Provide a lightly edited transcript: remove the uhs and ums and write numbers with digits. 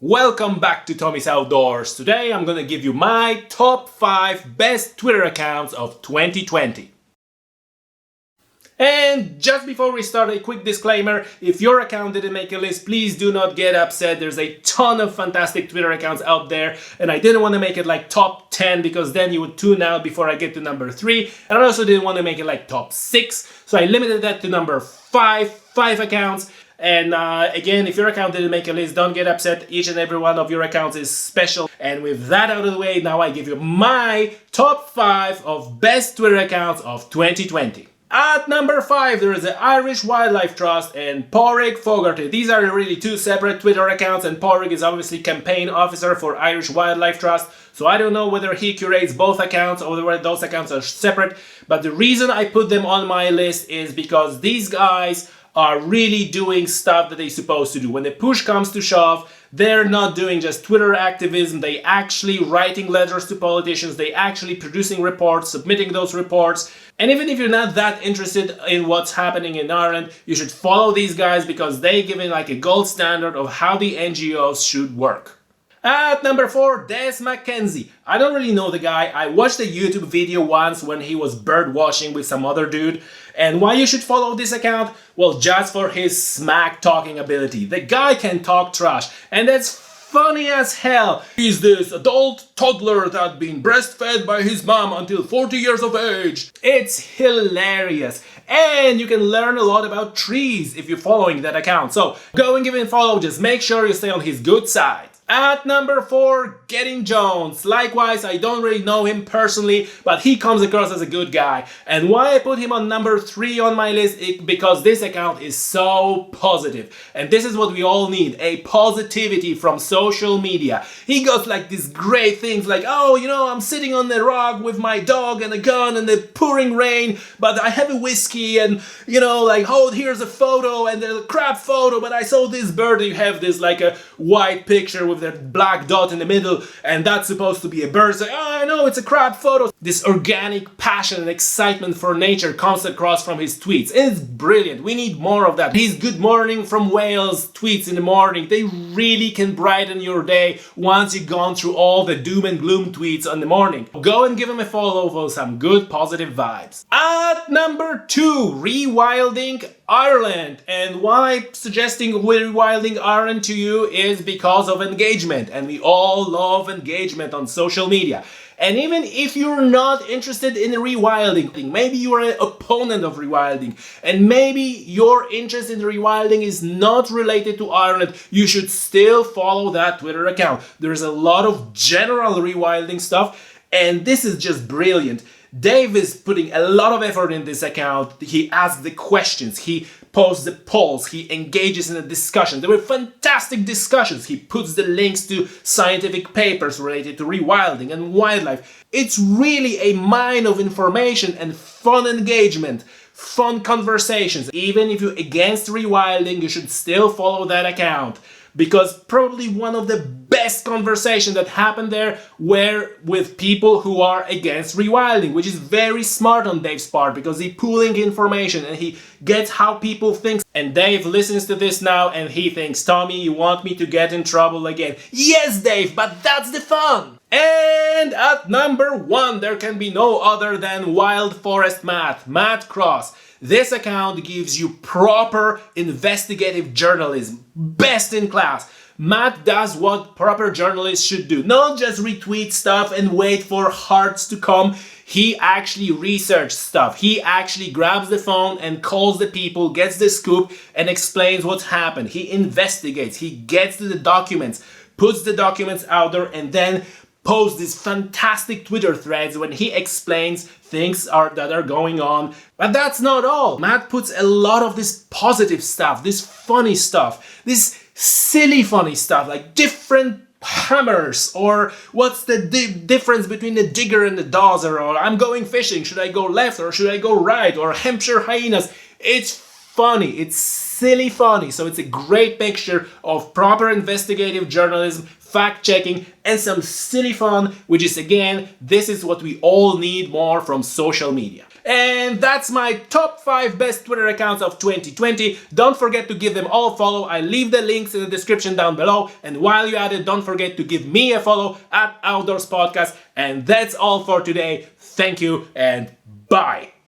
Welcome back to Tommy's Outdoors. Today I'm gonna give you my top 5 best Twitter accounts of 2020. And just before we start, a quick disclaimer: if your account didn't make a list, please do not get upset. There's a ton of fantastic Twitter accounts out there, and I didn't want to make it like top 10 because then you would tune out before I get to number 3, and I also didn't want to make it like top 6, so I limited that to number 5 accounts. And again, if your account didn't make a list, don't get upset. Each and every one of your accounts is special. And with that out of the way, now I give you my top 5 of best Twitter accounts of 2020. At number 5, there is the Irish Wildlife Trust and Pádraig Fogarty. These are really 2 separate Twitter accounts, and Pádraig is obviously campaign officer for Irish Wildlife Trust. So I don't know whether he curates both accounts or whether those accounts are separate. But the reason I put them on my list is because these guys are really doing stuff that they're supposed to do. When the push comes to shove, they're not doing just Twitter activism, they actually writing letters to politicians, they actually producing reports, submitting those reports. And even if you're not that interested in what's happening in Ireland, you should follow these guys because they give it like a gold standard of how the NGOs should work. At number 4, Des McKenzie. I don't really know the guy. I watched a YouTube video once when he was bird watching with some other dude. And why you should follow this account? Well, just for his smack talking ability. The guy can talk trash, and that's funny as hell. He's this adult toddler that's been breastfed by his mom until 40 years of age. It's hilarious. And you can learn a lot about trees if you're following that account. So go and give him a follow. Just make sure you stay on his good side. At number 4, Getting Jones. Likewise, I don't really know him personally, but he comes across as a good guy. And why I put him on number 3 on my list is because this account is so positive. And this is what we all need, a positivity from social media. He got like these great things like, oh, you know, I'm sitting on the rock with my dog and a gun and the pouring rain, but I have a whiskey and, you know, like, oh, here's a photo and a crap photo, but I saw this bird. You have this like a white picture with that black dot in the middle, and that's supposed to be a bird. It's like, oh, I know, it's a crap photo. This organic passion and excitement for nature comes across from his tweets. It's brilliant. We need more of that. His good morning from Wales tweets in the morning, they really can brighten your day once you've gone through all the doom and gloom tweets in the morning. Go and give him a follow for some good positive vibes. At number 2, Rewilding Ireland. And why I'm suggesting Rewilding Ireland to you is because of engagement, and we all love engagement on social media. And even if you're not interested in rewilding, maybe you're an opponent of rewilding, and maybe your interest in rewilding is not related to Ireland, you should still follow that Twitter account. There's a lot of general rewilding stuff, and this is just brilliant. Dave is putting a lot of effort in this account. He asks the questions, he posts the polls, he engages in a discussion. There were fantastic discussions. He puts the links to scientific papers related to rewilding and wildlife. It's really a mine of information and fun engagement, fun conversations. Even if you're against rewilding, you should still follow that account, because probably one of the best conversations that happened there were with people who are against rewilding, which is very smart on Dave's part because he's pooling information and he gets how people think. And Dave listens to this now and he thinks, Tommy, you want me to get in trouble again? Yes, Dave, but that's the fun! And at number 1, there can be no other than Wild Forest Matt Cross. This account gives you proper investigative journalism, best in class. Matt does what proper journalists should do, not just retweet stuff and wait for hearts to come. He actually researches stuff. He actually grabs the phone and calls the people, gets the scoop, and explains what's happened. He investigates, he gets to the documents, puts the documents out there, and then posts these fantastic Twitter threads when he explains things that are going on. But that's not all. Matt puts a lot of this positive stuff, this funny stuff, this silly funny stuff, like different hammers, or what's the difference between the digger and the dozer, or I'm going fishing, should I go left or should I go right, or Hampshire hyenas. It's funny, it's silly funny, so it's a great mixture of proper investigative journalism, fact-checking, and some silly fun, which is, again, this is what we all need more from social media. And that's my top 5 best Twitter accounts of 2020. Don't forget to give them all a follow. I leave the links in the description down below. And while you're at it, don't forget to give me a follow at Outdoors Podcast. And that's all for today. Thank you and bye.